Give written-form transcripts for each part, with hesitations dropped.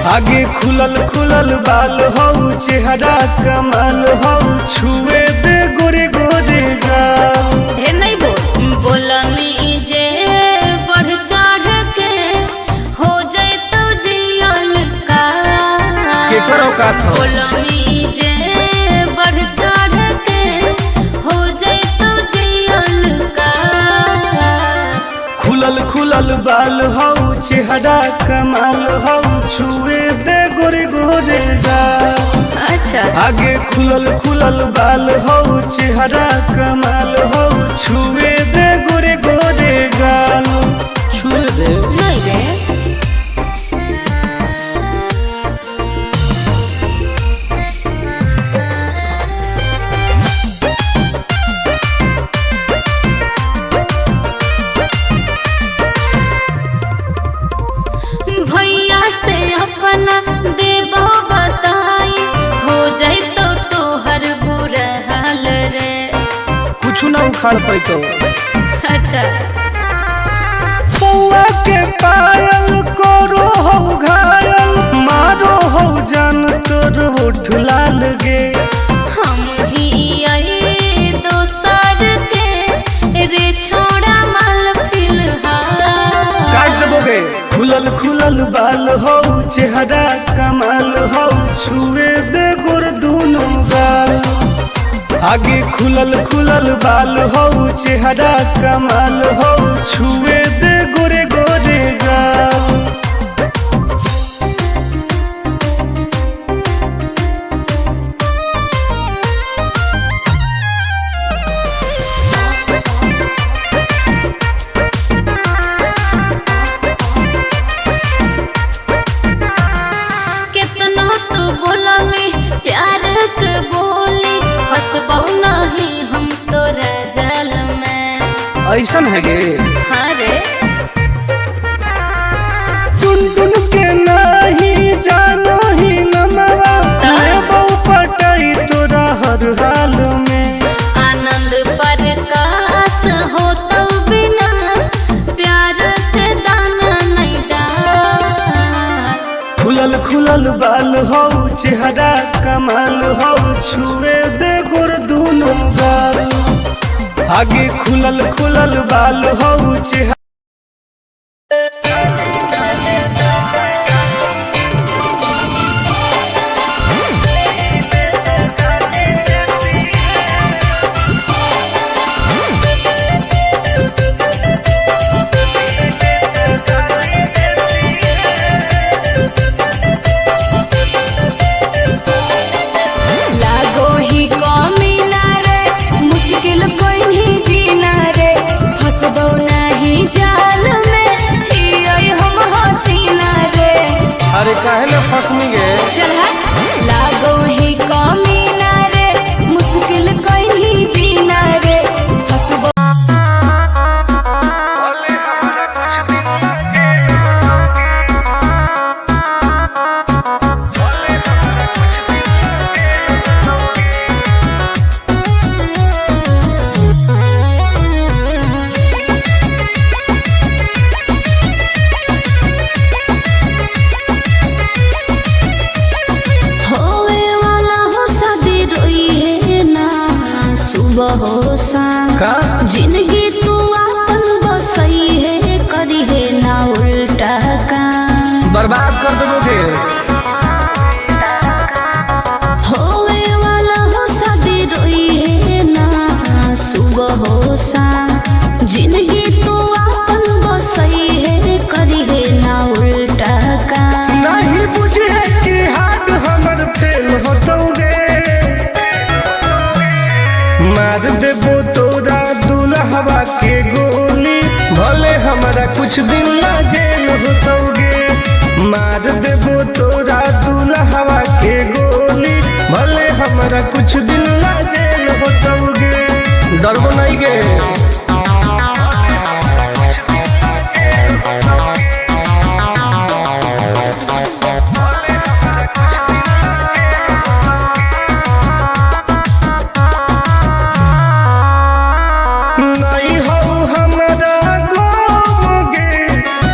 आगे खुलल खुलल बाल हो चेहरा कमाल हो छुए दे गोरे गोरे गाल। हे नहीं बोलमी जे बढ़ चढ़ के हो जाए तो जियल का केकरो का था बोलमी जे बढ़ चढ़ के हो जाए तो जियल का। खुलल खुलल बाल हो चेहरा कमाल हो छुए दे गोरे गोरे गाल। अच्छा आगे खुलल खुलल बाल हो चेहरा कमाल हो छुए दे गोरे गोरे गाल। छुए दे नहीं रे भैया से अपना देबो बताई हो जाए तो तोहर बुरा हाल रे। कुछ ना उखाड़ पैतो। अच्छा पौआ के पायल करो हो घायल मारो हो जान तोर होठ लाल गे। हम ही आई दोसर के रे छोड़ा माल फिलहाल। काट देबोगे खुलल खुलल बाल हो चेहरा कमाल हो छुए दे गोर दोनों गाल। आगे खुलल खुलल बाल हो चेहरा कमाल हो छुए दे गोरे गोरे गाल। कितना तू बोला में प्यार के बोली फंसबो नहीं हम तोरा जाल में। ऐसन है गे हाँ रे टुन टुन के नहीं जानो ही नमवा लेबो पटाई तोरा हर हाल में। आनंद प्रकाश हो तो विनाश प्यार के दाना नहीं डाल। खुलल खुलल बाल हो चेहरा कमाल हो छुए दे गोर दोनों गाल। आगे खुलल खुलल बाल हो चेहरा लागो ही कमीना रे मुश्किल कोई नहीं जीना रे फंसबो नहीं जाल में हियै हम हसीना रे। अरे काहे ले फसनी गे चल लागो ही कमीना रे मुश्किल कोई नहीं जीना रे फंसबो। होवे वाला हो शादी रोई है ना सुबह हो शाम का जिंदगी तू अपन बसई है करी है ना उल्टा काम। बर्बाद कर देबोगे होवे वाला हो शादी रोई है ना सुबह हो शाम जिंदगी तू अपन बसई है करी है ना उल्टा काम। नहीं बुझे कि हाथ हमर फेल होतोगे मार देबो तोरा दुल्हवा के गोली भले हमारा कुछ दिन ला जेल होतोगे। मार देबो तोरा दुल्हवा के गोली भले हमारा कुछ दिन ला जेल होतोगे। डरबो नहीं गे नहीं हो हमारा गम गे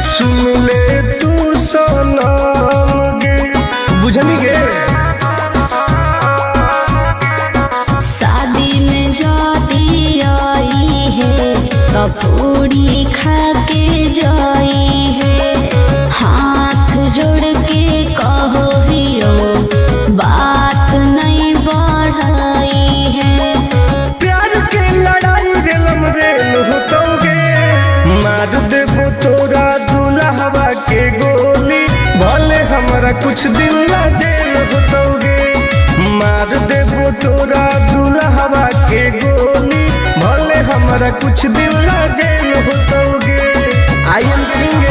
सुन ले तू सनम गे। देबो तोरा दुल्हवा के गोली, भले हमरा कुछ दिन ला जेल होतोगे। मार देबो तोरा दुल्हवा के गोली, भले हमरा कुछ दिन ला जेल होतोगे। आई एम किंग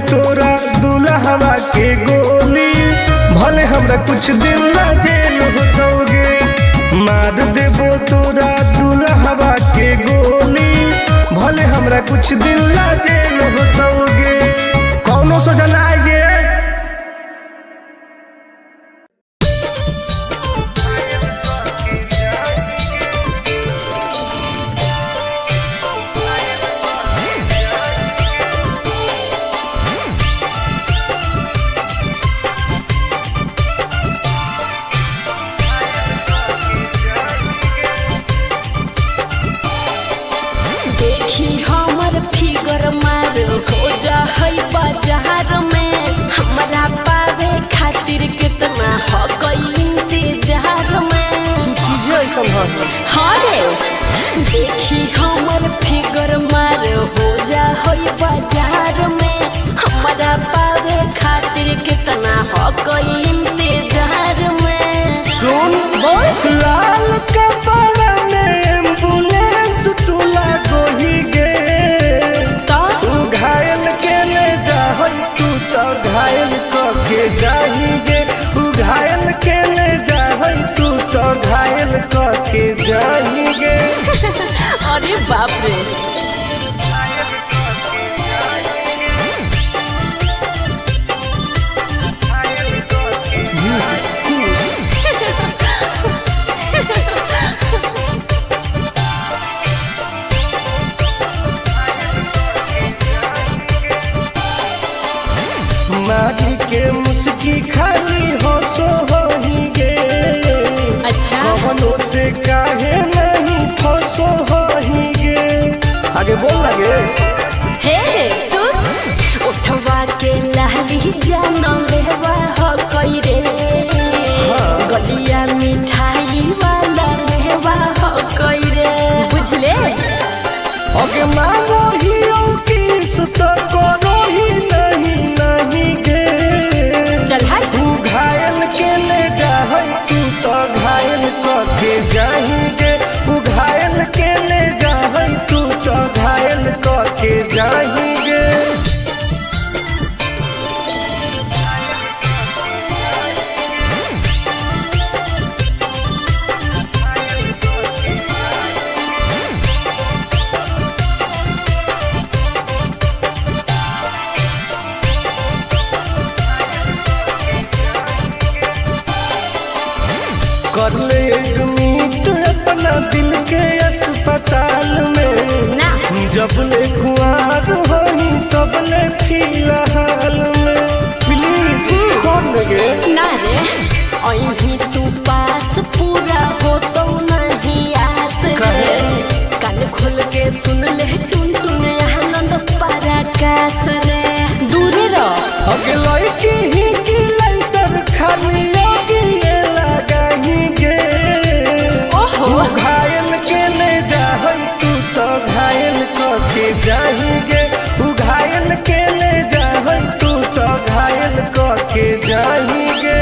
तोरा दुल्हवा के गोली, भले हमरा कुछ दिन ला जेल होतोगे। मार देबो तोरा दुल्हवा के गोली, भले हमरा कुछ दिन ला जेल होतोगे। कौनो सोचा ना आइए। देखी हमर फिगर मार हो जा होई बाजार में, हमरा पावे खातिर कितना हो गई इंतजार में। सुन लाल कपड़ा में एम्बुलेंस तुला गोही गे, तू घायल के ले जा तू तो घायल के जाही गे। तू घायल के ले जा तू तो घायल के जाही गे। अरे बाप रे। मारी के मुस्की खाली होसो होही गे। अच्छा कवनो से काहे नहीं फसो होही गे। आगे बोल लगे हे सुन, उठवा के लहरी जानो लेवा हो कोई रे, गलिया मिठाई वाला लेवा हो कोई रे, बुझले। ओके मांगो ही किस तो करो ही नहीं गे। चल हाय। तू घायल के ले जा तू तो घायल के जाही गे। तू घायल के ले जा तू तो घायल के जाही गे। कर ले एडमिट अपना दिल के अस्पताल में ना। जब ले खुआर होई तब ले फिलहाल में। प्लीज कौन लगे ना रे, अहीं तू पास पूरा हो तो नहीं आस रे। कान खोल के सुन ले टुन टुन आनंद पराकाश रे। दूरे रह। अगे लड़की ही की लाइटर खाली लगी लगाही गे। ओहो घायल के ले जा तू तो घायल के जाही गे। तू घायल के ले जा तू तो घायल के जाही गे।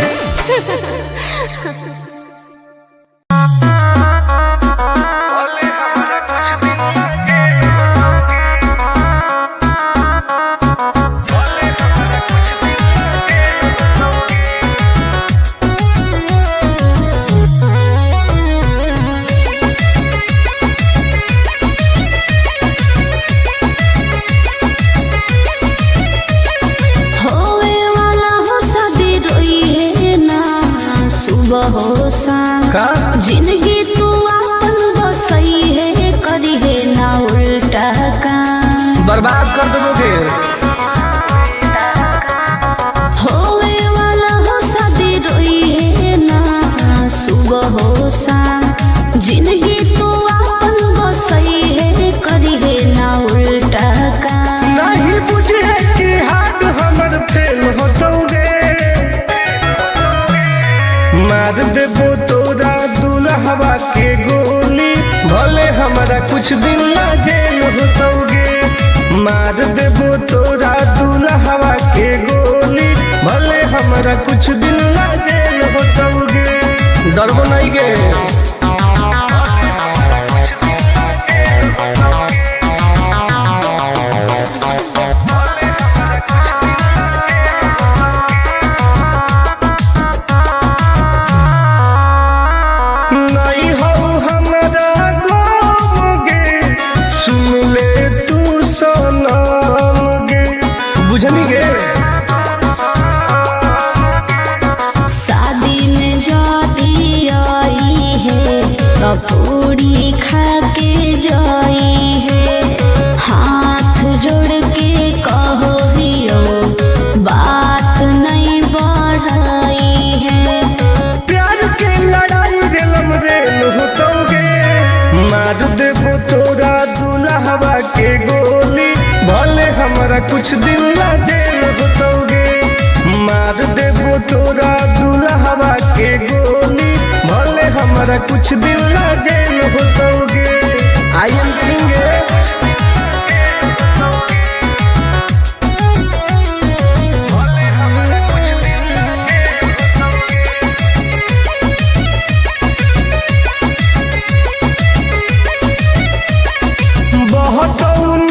बर्बाद कर दोगे। होवे वाला हो शादी रोई है ना सुबह हो शाम, जिंदगी तो अपन बसई है करी है ना उल्टा काम। नहीं बुझे कि हाथ हमर फेल होतोगे, मार देबो तोरा दुल्हवा के गोली, भले हमारा कुछ दिन ना जेल होतोगे। मार देबो तोरा दुल्हवा के गोली, भले हमारा कुछ दिन ना जेल होतोगे। डरबो नहीं गे। शादी में जाती आई है पूरी खा के जाई है, हाथ जोड़ के कहो दियो बात नहीं बढ़ाई है। प्यार के लड़ाई रेलम रेल होतोगे, मार देबो तोरा दुल्हवा के गोली, भले हमारा कुछ दिन ना जेल होतोगे। मार देबो तोरा दुल्हवा के गोली, भले हमारा कुछ दिन ना जेल होतोगे। आई एम करेंगे। बहुत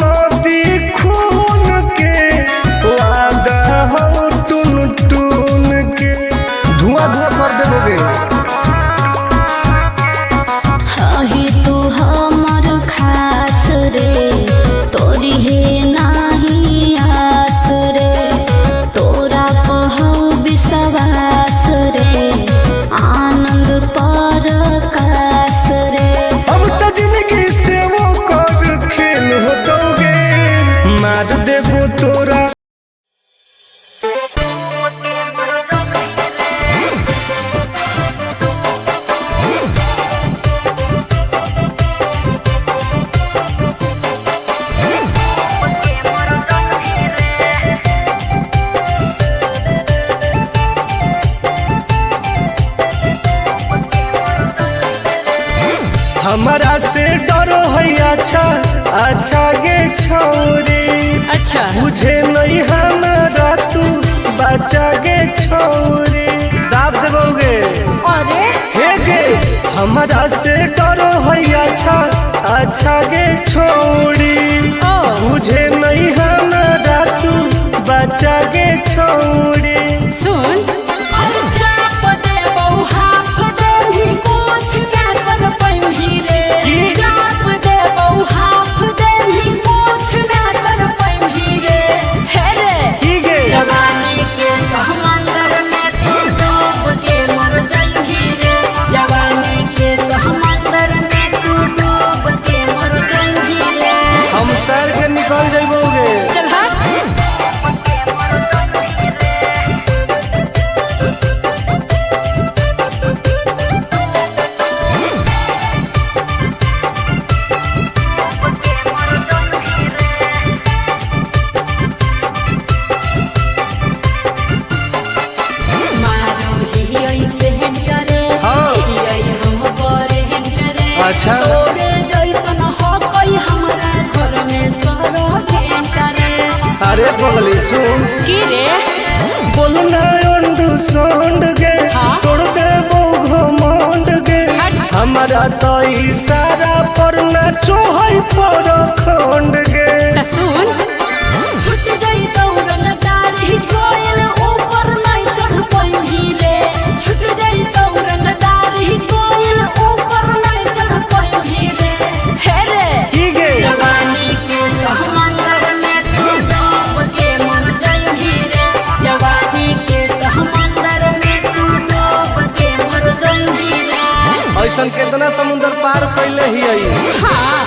नदी खून के वादा हो टून टून के, धुआं धुआं कर देबोगे। ही तू हमर खास रे, तोरी है नाही आस रे, तोरा कहौ विश्वास रे, आनंद परकाश रे। अब तो जिंदगी से वो कर खेल होतोगे, मार देबो तोरा। हमारा से डरो है अच्छा अच्छा गे छोरी, अच्छा मुझे नहीं हमारा तू बचा गे छोरी। दाब देबोगे। अरे हे गे हमारा से डरो है अच्छा अच्छा गे छोरी, मुझे नहीं हमारा तू बचा गे छोरी। सुन हम तैर के निकल जाइबोगे। चल अच्छा अरे बगली सुन की रे बोलना अंडरस्टैंड गे, तोड़ देबो घमंड गे। हमारा तो इशारा पर नाचो है पर खंड गे। सुन छुट गई दौड़न दारी कोयल ऊपर नहीं चढ़ पाई रे, छुट गई दौड़न दारी कोयल ऊपर नहीं चढ़ पाई रे। हे रे की गे जवानी के समंदर में तू डूब के मर जाई रे, जवानी के समंदर में तू डूब के मर जाई रे। ऐसन कितना समुद्र पार कैले ही। हाँ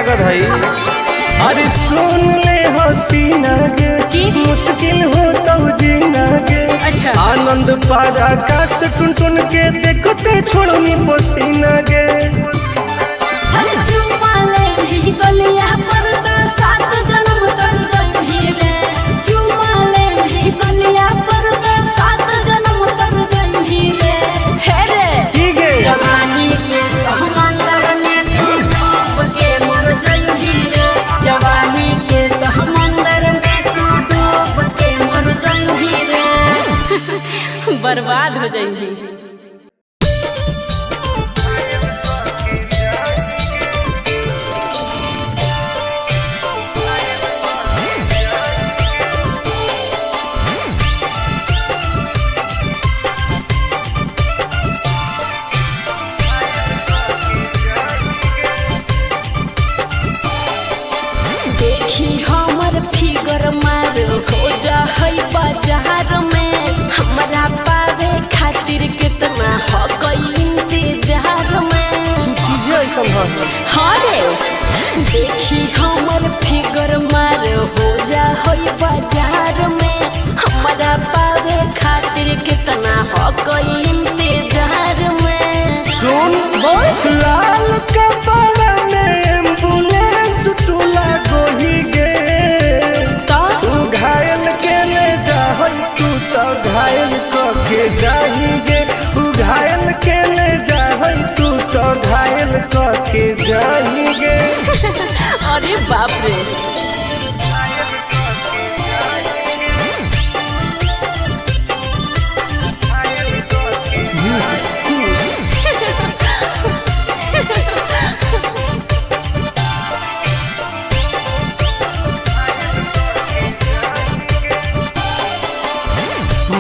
लागत है। अरे सुन ले हसीना के मुश्किल हो तो जीना के। अच्छा आनंद पार आकाश टुन टुन के देखते छोड़नी पसीना के। चुम्मा ले भी गलिया पर तो 7 जन्म कर जाई रे। चुम्मा ले भी गलिया पर तो 7 जन्म कर जाई रे। हे रे ठीक है जवानी के समंदर में तू डूब के मर जाई रे। जवानी के समंदर में तू डूब के मर जाई रे। बर्बाद हो जाई। देखी हमर फिगर मार हो जा है बाजार में। हमरा पावे खातिर कितना हो गई इंतजार में। चीजें ऐसा है। हाँ रे देखी हमर फिगर मार हो जा है बाजार में। हमरा पावे खातिर कितना हो गई इंतजार में। सुन बोल लाल कपड़ा में एम्बुलेंस तुला गोही गे। तो तू घायल के ले जाहई तू तो घायल के जाही गे। तू घायल के ले जाहई तू तो घायल के जाही गे। अरे बाप रे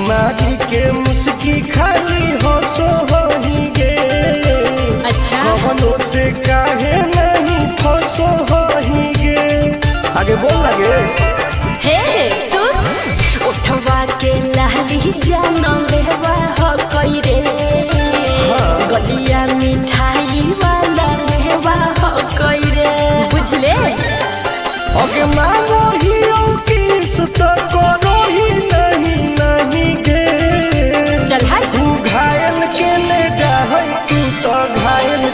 मारी के मुस्की खाली हो सो होही गे। अच्छा कवनों से काहे नहीं फसो होही गे। आगे बोल लगे हे सुन उठवा के लाली जाना लेवा हो कई रे। गलिया मिठाई वाला लेवा हो कई रे। बुझले ओके मानो ही की सुत करो ही नहीं गे। चल हाय तू घायल के ले जाहई तू तो घायल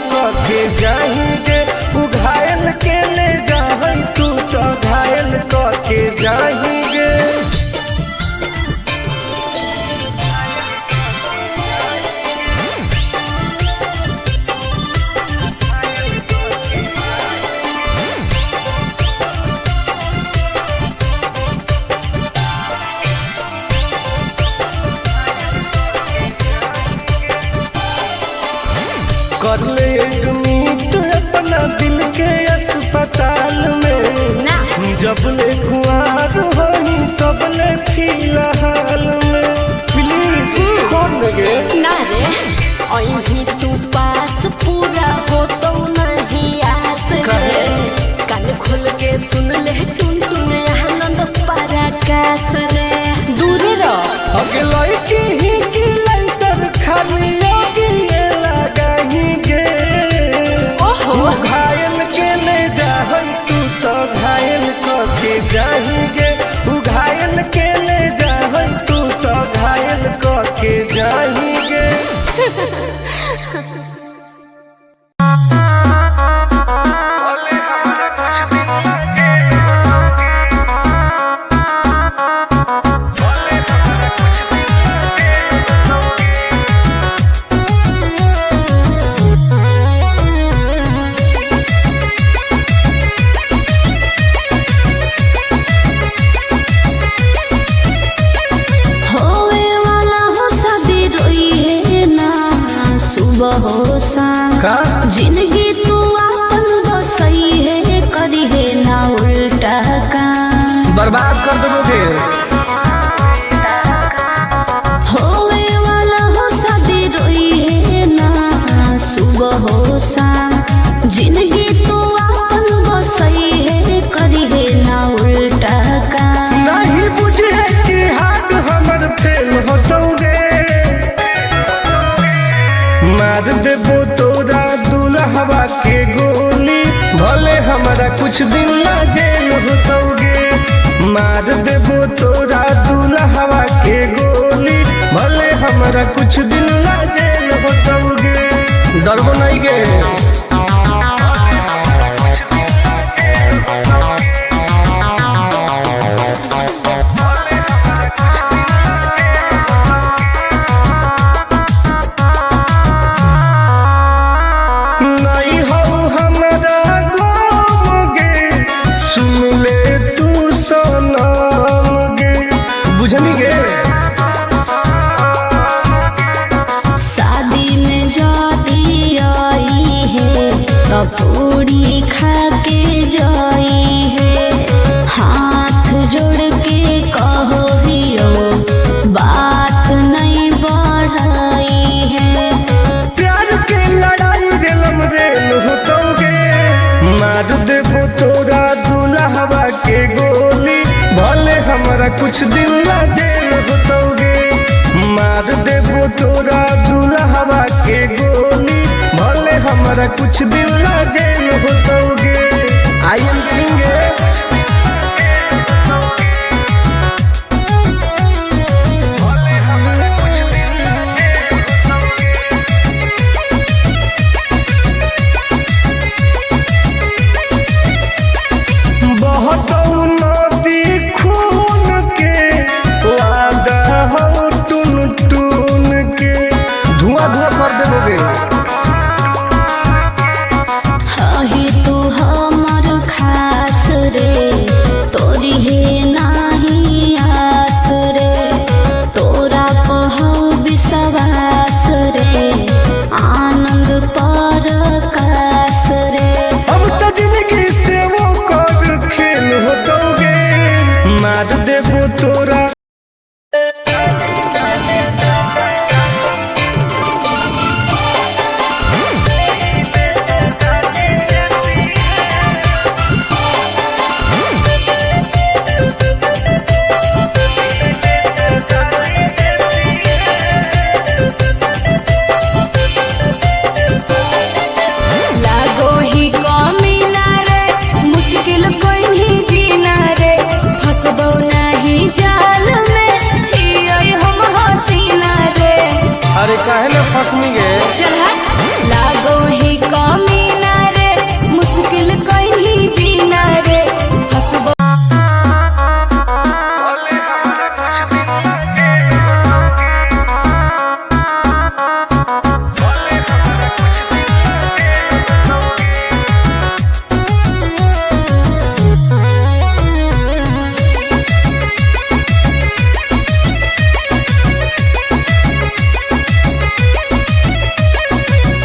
के जाही गे। तू घायल के ले जाहई तू तो घायल के जाही गे। कर ले एडमिट अपना दिल के अस्पताल में। ना जब ले कुआर होही तब ले फिलहाल में। प्लीज खोल लगे ना रे अहीं तू पास पूरा हो तो नहीं आस रे। कान खोल के सुन ले टुन टुन आनंद पराकाश रे। दूरे रह अगला की ही की लाइटर खाली आगे लगाही गे। ओहो तू घायल के ले जाहई तू तो घायल के जाही गे। तू घायल के ले जाहई तू तो घायल के जाही गे। होवे वाला हो शादी रोई है ना सुबह हो शाम। का जिंदगी तू अपन बसई है करी है ना उल्टा काम। बर्बाद कर दोगे। होवे वाला हो शादी रोई है ना सुबह हो शाम। जिंदगी तू अपन बसई है करी है ना उल्टा काम। नहीं बुझे कि हाथ हमर फेल होतोगे। मार देबो तोरा दुल्हवा के गोली भले हमारा कुछ दिन ला जेल होतोगे। डरबो नहीं गे नहीं हो हमारा गोगे, सुन ले तू सनम गे, बुझनी गे। शादी में जाती आई है तो पूरी खा के जाई है, हाथ जोड़ के कहो हियो बात नहीं बढ़ाई है। प्यार के लड़ाई रेलम रेल होतोगे, मार देबो तोरा दुल्हवा के गोली, भले हमारा कुछ दिन ला जेल होतोगे। मार देबो तोरा दुल्हवा के गोली, भले हमारा कुछ दिन ला जेल होतोगे। आई एम किंग बहुत नदी खून के वादा हो टून टून के, धुआं धुआं कर देबोगे। हही तू हमर खास रे, तोरी है नाही आस रे, तोरा पहौ विश्वास रे, आनंद पर कास रे। अब तो जिंदगी से वो कर खेल होतोगे, मार देबो तोरा। लागो ही कमीना रे, मुश्किल कोई नहीं जीना रे, फंसबो नहीं जाल में, हियोई हम हसीना रे। अरे काहे ना फसनी गे, चल हट। लागो ही कमीना रे, मुश्किल कोई नहीं जीना रे, फंसबो।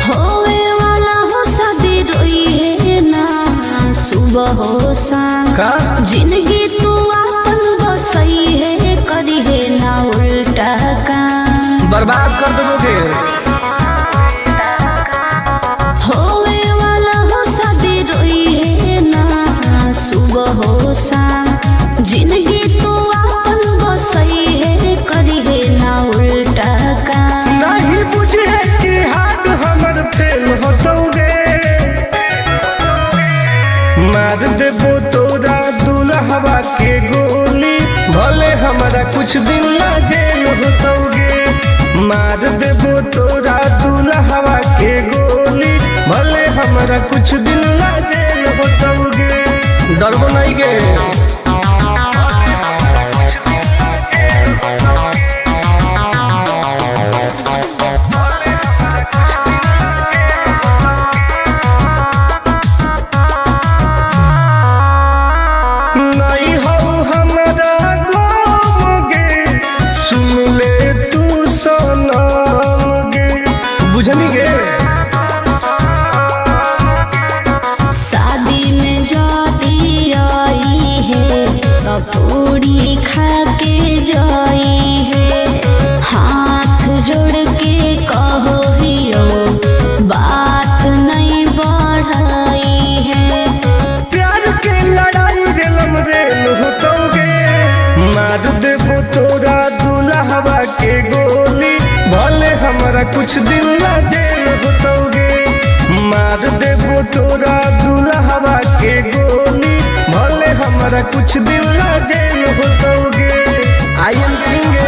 होवे वाला हो शादी रोई है ना, सुबह हो शाम का जिंदगी तू अपन बसई है, करी है ना उल्टा काम। बर्बाद कर देबोगे। होवे वाला हो शादी रोई है ना, सुबह हो शाम जिंदगी तू अपन बसई है, करी है ना उल्टा काम। नहीं बुझे कि हाथ हमर फेल होतोगे, मार देबो तोरा दुल्हवा के गोली, भले हमारा कुछ दिन ला जेल होतोगे। मार देबो तोरा दुल्हवा के गोली, भले हमारा कुछ दिन ला जेल होतोगे। डरबो नहीं गे नहीं हो हमारा गोगे, सुन ले तू सनम गे, बुझनी गे। शादी में जाती आई है तो पूरी खा के जाई है, हाथ जोड़ के कहो हियो बात नहीं बढ़ाई है। प्यार के लड़ाई रेलम रेल होतोगे, मार देबो तोरा दुल्हवा के गोली, भले हमारा कुछ दिन ला जेल होतोगे। मार देबो तोरा दुल्हवा के गोली, भले हमारा कुछ दिन ला जेल होतोगे। आई एम किंग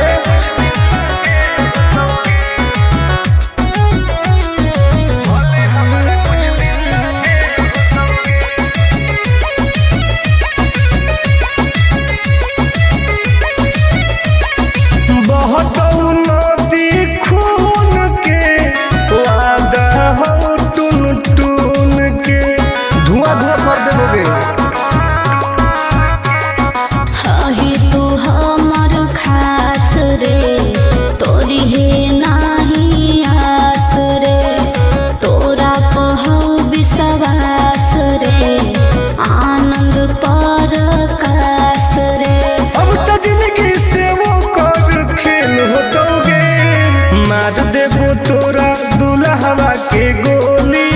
गोली,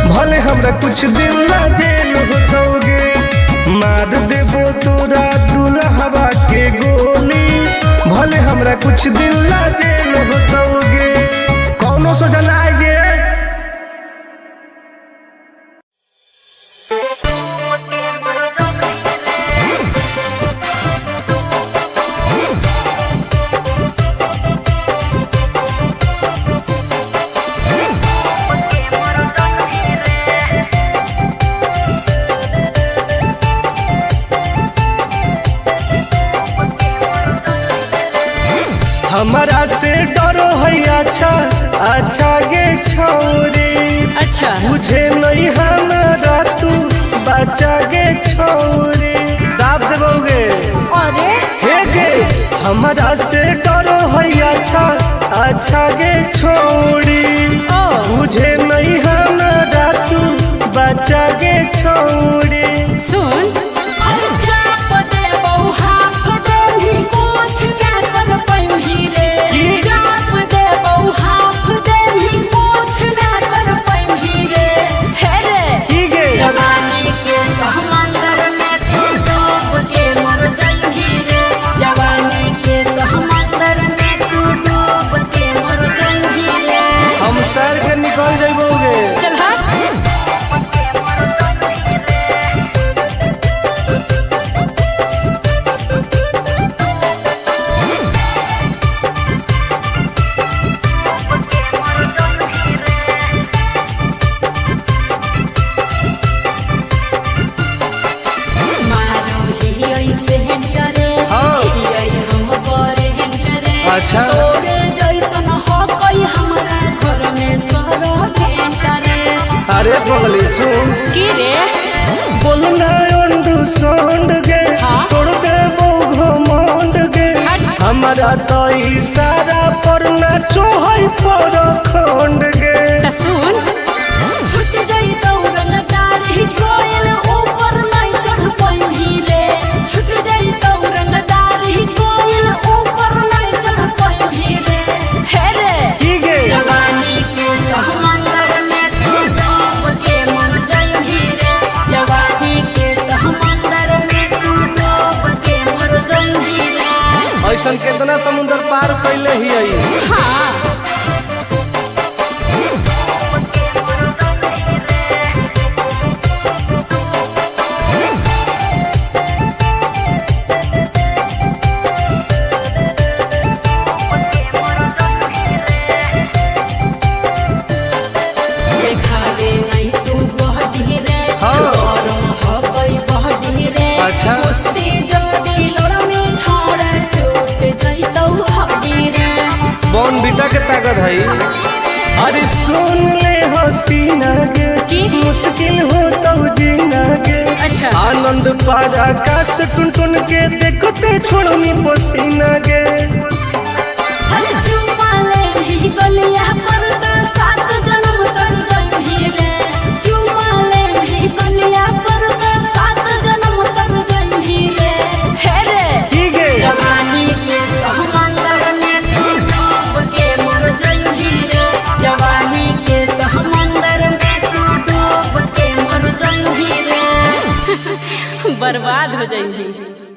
भले हमरा कुछ दिन ला जेल होतोगे। मार देबो तोरा दुल्हवा के गोली, भले हमरा कुछ दिन ला जेल होतोगे। कौनो सोचा ना आएगे। हमारा से डरो है अच्छा अच्छा गे छोरी, अच्छा मुझे नहीं हमारा तू बचा गे छोरी। दाब देबोगे अरे हे गे, हमारा से डरो है अच्छा अच्छा गे छोरी, मुझे नहीं हमारा तू बचा गे छोरी। सुन निकल जाइबोगे। चल अच्छा अरे बगली सुन की रे बोलना अंडू गे, तोड़ दे घमंड गे। हमारा तो इशारा पर नाचो है पर खंड गे। सुन छुट गई दौड़न दारी कोयल ऊपर नहीं चढ़ पाई रे, छुट गई दौड़न दारी कोयल ऊपर नहीं चढ़ पाई रे। हे रे की गे जवानी के समंदर में तू डूब के मर जाई रे, जवानी के समंदर में तू डूब के मर जाई रे। ऐसन कितना समुद्र पार कैले ही आई। हाँ अच्छा बॉन बीटा के ताकत है। अरे सुन ले हसीना गे, मुश्किल हो तो जीना गे। अच्छा आनंद पारा आकाश टुन टुन के देखते छोड़नी पसीना गे। गलिया पर तो 7 जन्म कर जाई रे, चुमा ले गलिया पर तो 7 जन्म कर जाई रे। हे रे की गे जवानी के समंदर में तू डूब के मर जाई रे, जवानी के समंदर में तू डूब के मर जाई रे। बर्बाद हो जाई।